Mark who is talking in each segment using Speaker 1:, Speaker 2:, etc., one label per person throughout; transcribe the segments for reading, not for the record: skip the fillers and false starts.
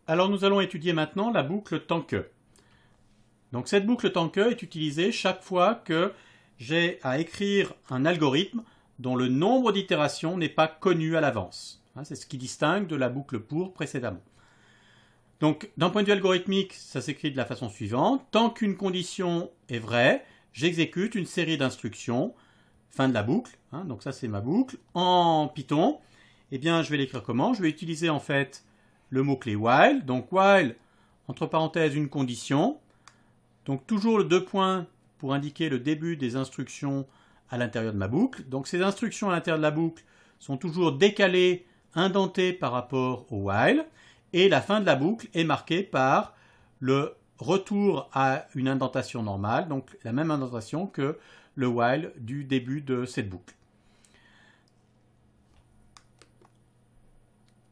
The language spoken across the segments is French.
Speaker 1: Alors nous allons étudier maintenant la boucle tant que. Donc cette boucle tant que est utilisée chaque fois que j'ai à écrire un algorithme dont le nombre d'itérations n'est pas connu à l'avance. C'est ce qui distingue de la boucle pour précédemment. Donc d'un point de vue algorithmique, ça s'écrit de la façon suivante. Tant qu'une condition est vraie, j'exécute une série d'instructions. Fin de la boucle. Donc ça c'est ma boucle. En Python, eh bien je vais l'écrire comment? Je vais utiliser en fait le mot-clé while. Donc while, entre parenthèses, une condition. Donc toujours le 2 points pour indiquer le début des instructions à l'intérieur de ma boucle. Donc ces instructions à l'intérieur de la boucle sont toujours décalées, indentées par rapport au while. Et la fin de la boucle est marquée par le retour à une indentation normale, donc la même indentation que le while du début de cette boucle.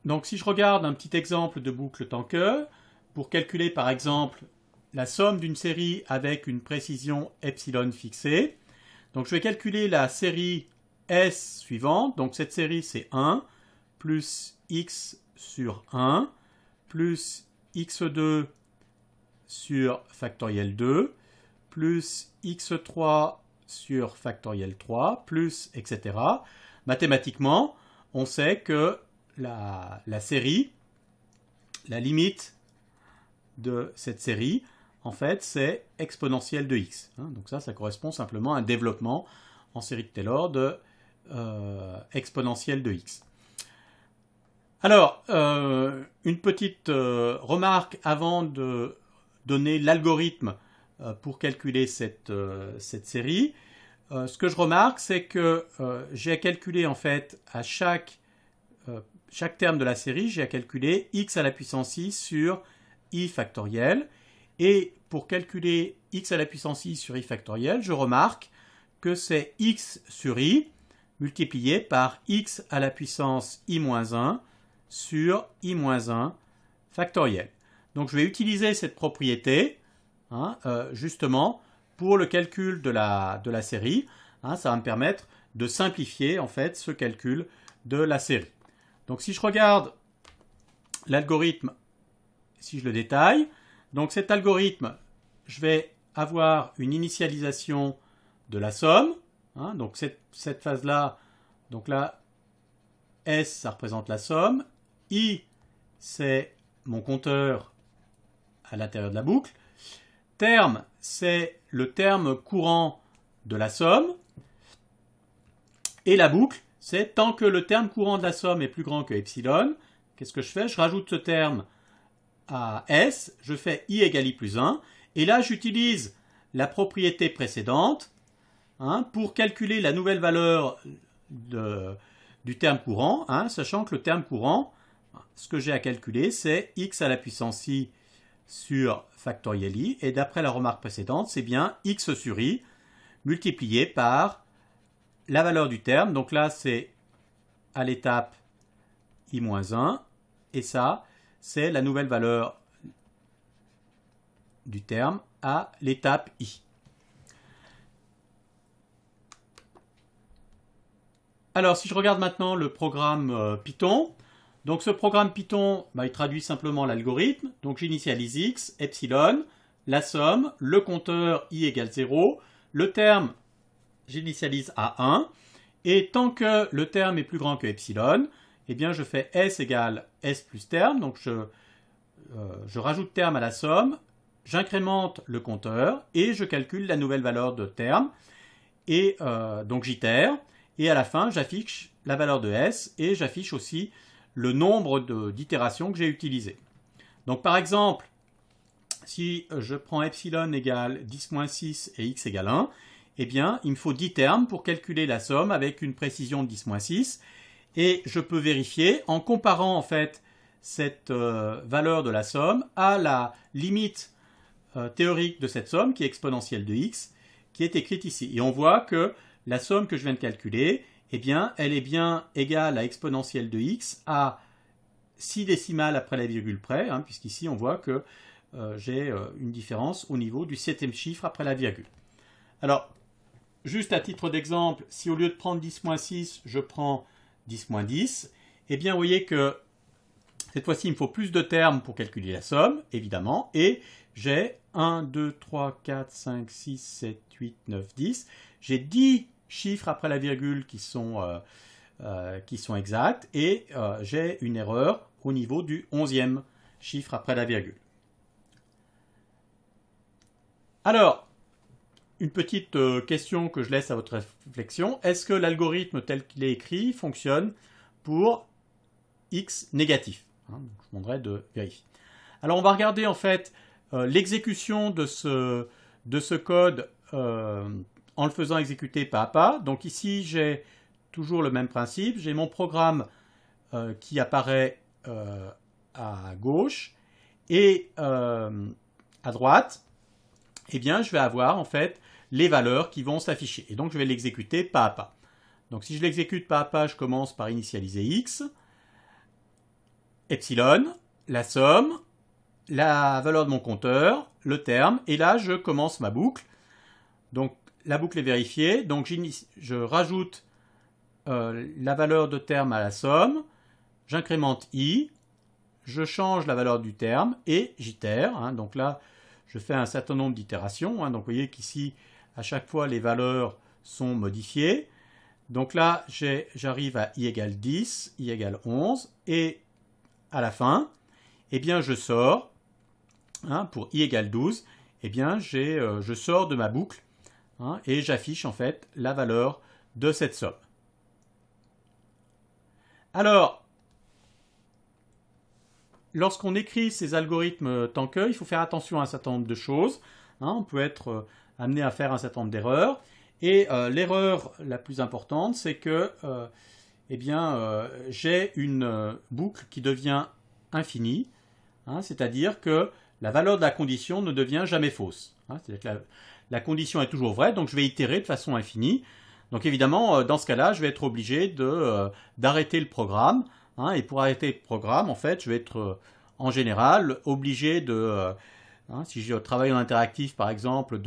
Speaker 1: Donc si je regarde un petit exemple de boucle tant que, pour calculer par exemple la somme d'une série avec une précision epsilon fixée, donc je vais calculer la série S suivante, donc cette série c'est 1 plus x sur 1 plus x2 sur factoriel 2 plus x3 sur factoriel 3 plus etc. Mathématiquement, on sait que la série, la limite de cette série, en fait, c'est exponentielle de x. Donc ça correspond simplement à un développement en série de Taylor de exponentielle de x. Alors, une petite remarque avant de donner l'algorithme pour calculer cette série. Ce que je remarque, c'est que j'ai à calculer en fait à chaque terme de la série, j'ai à calculer x à la puissance i sur i factoriel. Et pour calculer x à la puissance i sur i factoriel, je remarque que c'est x sur i multiplié par x à la puissance i-1 sur i-1 factoriel. Donc je vais utiliser cette propriété justement pour le calcul de la série. Ça va me permettre de simplifier en fait ce calcul de la série. Donc si je regarde l'algorithme, si je le détaille, donc cet algorithme, je vais avoir une initialisation de la somme. Donc cette phase-là, donc là, S, ça représente la somme. I, c'est mon compteur à l'intérieur de la boucle. Terme, c'est le terme courant de la somme. Et la boucle, c'est tant que le terme courant de la somme est plus grand que epsilon, qu'est-ce que je fais? Je rajoute ce terme à S, je fais I égale I plus 1, et là j'utilise la propriété précédente pour calculer la nouvelle valeur du terme courant, sachant que le terme courant, ce que j'ai à calculer, c'est x à la puissance i sur factoriel i, et d'après la remarque précédente, c'est bien x sur i multiplié par la valeur du terme. Donc là, c'est à l'étape i-1, et ça, c'est la nouvelle valeur du terme à l'étape i. Alors, si je regarde maintenant le programme Python, donc ce programme Python, il traduit simplement l'algorithme. Donc j'initialise x, epsilon, la somme, le compteur i égale 0, le terme, j'initialise à 1, et tant que le terme est plus grand que epsilon, eh bien je fais s égale s plus terme, donc je rajoute terme à la somme, j'incrémente le compteur, et je calcule la nouvelle valeur de terme, et donc j'itère, et à la fin j'affiche la valeur de s, et j'affiche aussi le nombre d'itérations que j'ai utilisé. Donc par exemple, si je prends epsilon égale 10-6 et x égale 1, eh bien il me faut 10 termes pour calculer la somme avec une précision de 10-6, et je peux vérifier en comparant en fait cette valeur de la somme à la limite théorique de cette somme qui est exponentielle de x, qui est écrite ici. Et on voit que la somme que je viens de calculer, eh bien, elle est bien égale à exponentielle de x à 6 décimales après la virgule près, puisqu'ici on voit que j'ai une différence au niveau du 7e chiffre après la virgule. Alors, juste à titre d'exemple, si au lieu de prendre 10-6, je prends 10-10, eh bien vous voyez que Cette fois-ci, il me faut plus de termes pour calculer la somme, évidemment, et j'ai 1, 2, 3, 4, 5, 6, 7, 8, 9, 10. J'ai 10 chiffres après la virgule qui sont exacts, et j'ai une erreur au niveau du 11e chiffre après la virgule. Alors, une petite question que je laisse à votre réflexion. Est-ce que l'algorithme tel qu'il est écrit fonctionne pour x négatif? Je vous demanderai de vérifier. Alors, on va regarder en fait l'exécution de ce code en le faisant exécuter pas à pas. Donc ici, j'ai toujours le même principe. J'ai mon programme qui apparaît à gauche et à droite. Eh bien, je vais avoir en fait les valeurs qui vont s'afficher. Et donc, je vais l'exécuter pas à pas. Donc, si je l'exécute pas à pas, je commence par initialiser x, epsilon, la somme, la valeur de mon compteur, le terme, et là, je commence ma boucle. Donc, la boucle est vérifiée. Donc, je rajoute la valeur de terme à la somme, j'incrémente i, je change la valeur du terme et j'itère. Donc là, je fais un certain nombre d'itérations. Donc vous voyez qu'ici, à chaque fois, les valeurs sont modifiées. Donc là, j'arrive à i égale 10, i égale 11. Et à la fin, eh bien, je sors. Pour i égale 12, eh bien, je sors de ma boucle et j'affiche en fait la valeur de cette somme. Alors, lorsqu'on écrit ces algorithmes tant que, il faut faire attention à un certain nombre de choses. On peut être amené à faire un certain nombre d'erreurs. Et l'erreur la plus importante, c'est que j'ai une boucle qui devient infinie. C'est-à-dire que la valeur de la condition ne devient jamais fausse. C'est-à-dire que la condition est toujours vraie, donc je vais itérer de façon infinie. Donc évidemment, dans ce cas-là, je vais être obligé d'arrêter le programme. Et pour arrêter le programme, en fait, je vais être en général obligé si je travaille en interactif par exemple,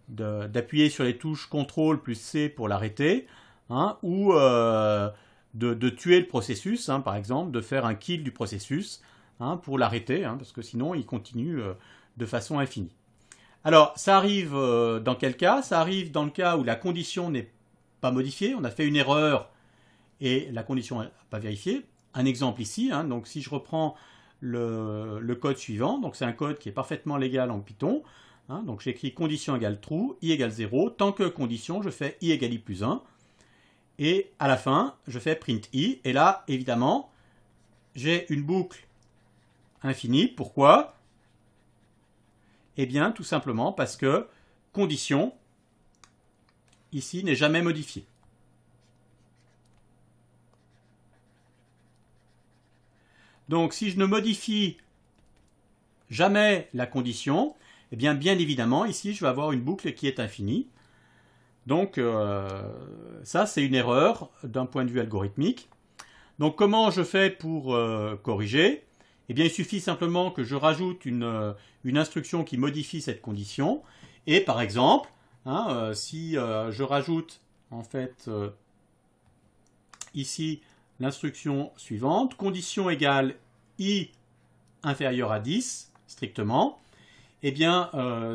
Speaker 1: d'appuyer sur les touches CTRL plus C pour l'arrêter, ou de tuer le processus, par exemple, de faire un kill du processus pour l'arrêter, parce que sinon il continue de façon infinie. Alors, ça arrive dans quel cas? Ça arrive dans le cas où la condition n'est pas modifiée, on a fait une erreur et la condition n'est pas vérifiée. Un exemple ici, donc si je reprends le code suivant, donc c'est un code qui est parfaitement légal en Python, donc j'écris condition égale true, i égale 0, tant que condition, je fais i égale i plus 1, et à la fin, je fais print i, et là, évidemment, j'ai une boucle infinie. Pourquoi? Eh bien, tout simplement parce que condition, ici, n'est jamais modifiée. Donc, si je ne modifie jamais la condition, eh bien évidemment, ici, je vais avoir une boucle qui est infinie. Donc, ça, c'est une erreur d'un point de vue algorithmique. Donc, comment je fais pour corriger? Eh bien, il suffit simplement que je rajoute une instruction qui modifie cette condition. Et par exemple, si je rajoute, en fait, ici, l'instruction suivante, condition égale i inférieur à 10, strictement, eh bien,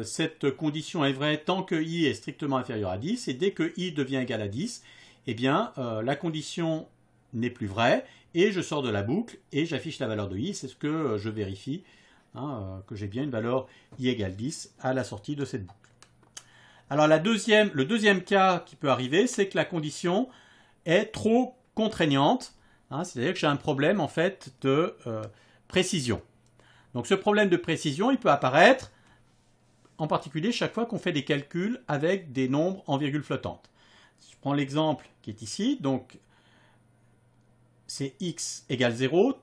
Speaker 1: cette condition est vraie tant que i est strictement inférieur à 10, et dès que i devient égal à 10, eh bien, la condition n'est plus vraie, et je sors de la boucle, et j'affiche la valeur de i, c'est ce que je vérifie, que j'ai bien une valeur i égale 10 à la sortie de cette boucle. Alors, le deuxième cas qui peut arriver, c'est que la condition est trop contraignante, c'est-à-dire que j'ai un problème en fait de précision. Donc ce problème de précision, il peut apparaître en particulier chaque fois qu'on fait des calculs avec des nombres en virgule flottante. Si je prends l'exemple qui est ici, donc c'est x égale 0,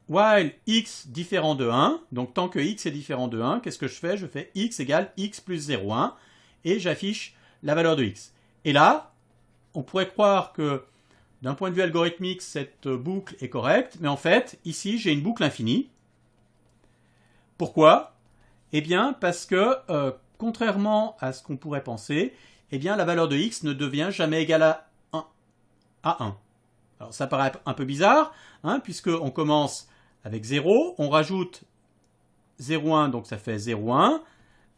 Speaker 1: while x différent de 1, donc tant que x est différent de 1, qu'est-ce que je fais? Je fais x égale x plus 0,1 et j'affiche la valeur de x. Et là, on pourrait croire que d'un point de vue algorithmique, cette boucle est correcte, mais en fait, ici, j'ai une boucle infinie. Pourquoi? Eh bien, parce que, contrairement à ce qu'on pourrait penser, eh bien, la valeur de x ne devient jamais égale à 1. Alors, ça paraît un peu bizarre, puisqu'on commence avec 0, on rajoute 0,1, donc ça fait 0,1,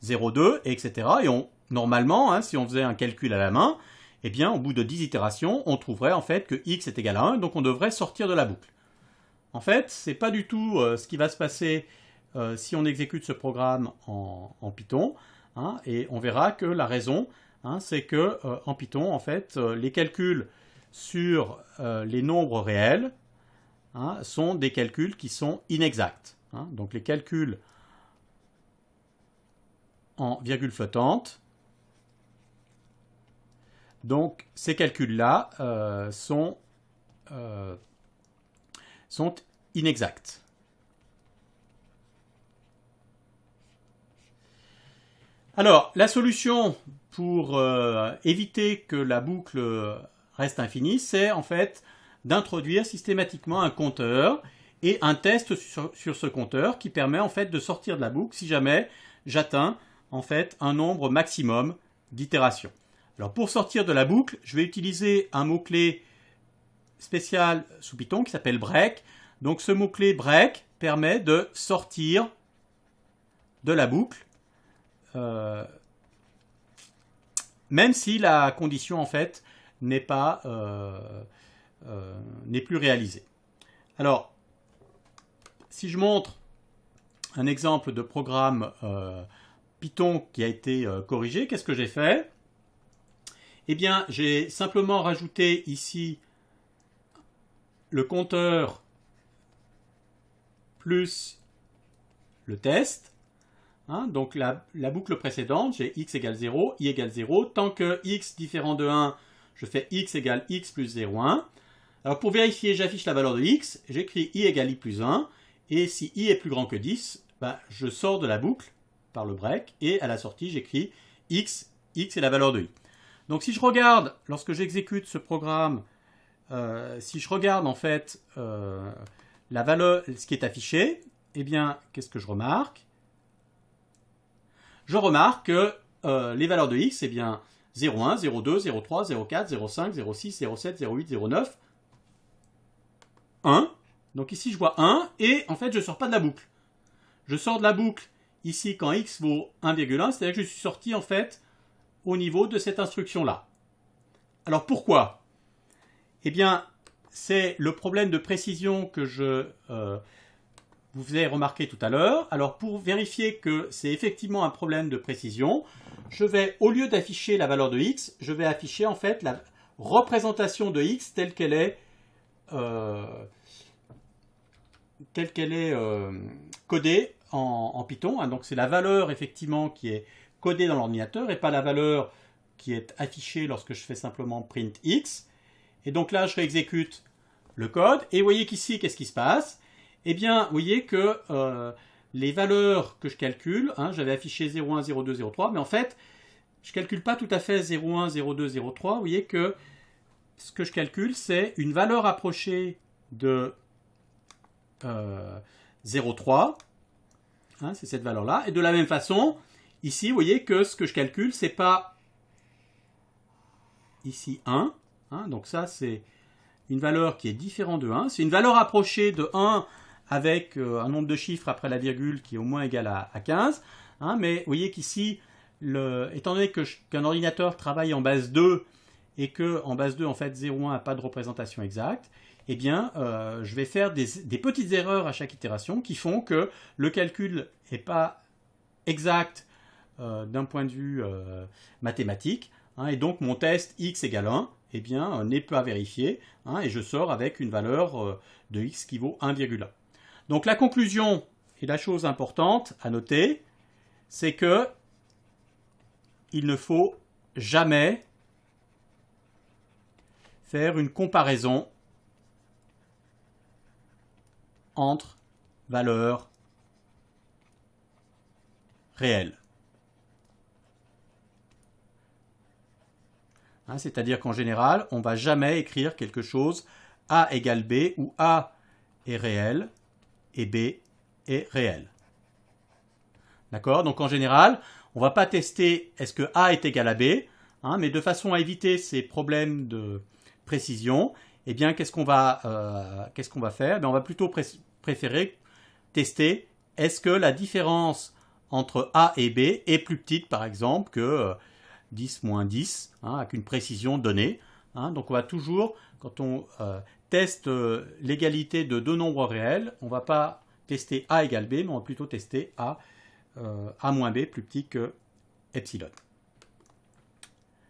Speaker 1: 0,2, etc. Et normalement, hein, si on faisait un calcul à la main, eh bien, au bout de 10 itérations, on trouverait en fait que x est égal à 1, donc on devrait sortir de la boucle. En fait, ce n'est pas du tout ce qui va se passer si on exécute ce programme en Python, hein, et on verra que la raison, hein, c'est que en Python, en fait, les calculs sur les nombres réels, hein, sont des calculs qui sont inexacts. Hein. Donc les calculs en virgule flottante, donc ces calculs-là sont inexacts. Alors, la solution pour éviter que la boucle reste infinie, c'est en fait d'introduire systématiquement un compteur et un test sur ce compteur qui permet en fait de sortir de la boucle si jamais j'atteins en fait un nombre maximum d'itérations. Alors pour sortir de la boucle, je vais utiliser un mot-clé spécial sous Python qui s'appelle break. Donc ce mot-clé break permet de sortir de la boucle même si la condition en fait n'est plus réalisée. Alors, si je montre un exemple de programme Python qui a été corrigé, qu'est-ce que j'ai fait? Eh bien, j'ai simplement rajouté ici le compteur plus le test. Hein, donc la boucle précédente, j'ai x égale 0, y égale 0. Tant que x différent de 1, je fais x égale x plus 0,1. Alors pour vérifier, j'affiche la valeur de x, j'écris y égale y plus 1. Et si i est plus grand que 10, je sors de la boucle par le break. Et à la sortie, j'écris x est la valeur de i. Donc si je regarde, lorsque j'exécute ce programme, si je regarde en fait la valeur, ce qui est affiché, eh bien, qu'est-ce que je remarque? Je remarque que les valeurs de x, eh bien, 0,1, 0,2, 0,3, 0,4, 0,5, 0,6, 0,7, 0,8, 0,9, 1. Donc ici, je vois 1, et en fait, je ne sors pas de la boucle. Je sors de la boucle ici quand x vaut 1,1, c'est-à-dire que je suis sorti en fait au niveau de cette instruction-là. Alors pourquoi? Eh bien, c'est le problème de précision que je vous avez remarqué tout à l'heure. Alors pour vérifier que c'est effectivement un problème de précision, je vais, au lieu d'afficher la valeur de x, je vais afficher en fait la représentation de x telle qu'elle est codée en Python. Hein. Donc c'est la valeur effectivement qui est codée dans l'ordinateur et pas la valeur qui est affichée lorsque je fais simplement print x. Et donc là je réexécute le code et vous voyez qu'ici qu'est-ce qui se passe? Eh bien, vous voyez que les valeurs que je calcule, hein, j'avais affiché 0,1, 0,2, 0,3, mais en fait, je ne calcule pas tout à fait 0,1, 0,2, 0,3. Vous voyez que ce que je calcule, c'est une valeur approchée de 0,3. Hein, c'est cette valeur-là. Et de la même façon, ici, vous voyez que ce que je calcule, ce n'est pas ici 1. Hein, donc ça, c'est une valeur qui est différente de 1. C'est une valeur approchée de 1 avec un nombre de chiffres après la virgule qui est au moins égal à 15. Hein, mais vous voyez qu'ici, étant donné qu'un ordinateur travaille en base 2 et qu'en base 2, en fait, 0,1 n'a pas de représentation exacte, eh bien, je vais faire des petites erreurs à chaque itération qui font que le calcul n'est pas exact d'un point de vue mathématique. Hein, et donc, mon test x égale 1 eh bien, n'est pas vérifié. Hein, et je sors avec une valeur de x qui vaut 1,1. Donc la conclusion, et la chose importante à noter, c'est que il ne faut jamais faire une comparaison entre valeurs réelles. Hein, c'est-à-dire qu'en général, on ne va jamais écrire quelque chose A égale B où A est réel et B est réel. D'accord? Donc en général, on ne va pas tester est-ce que A est égal à B, hein, mais de façon à éviter ces problèmes de précision, eh bien qu'est-ce qu'on va faire? On va plutôt préférer tester est-ce que la différence entre A et B est plus petite, par exemple, que 10 moins 10, avec une précision donnée. Donc on va toujours, quand on teste l'égalité de deux nombres réels, on ne va pas tester A égale B, mais on va plutôt tester A moins B plus petit que epsilon.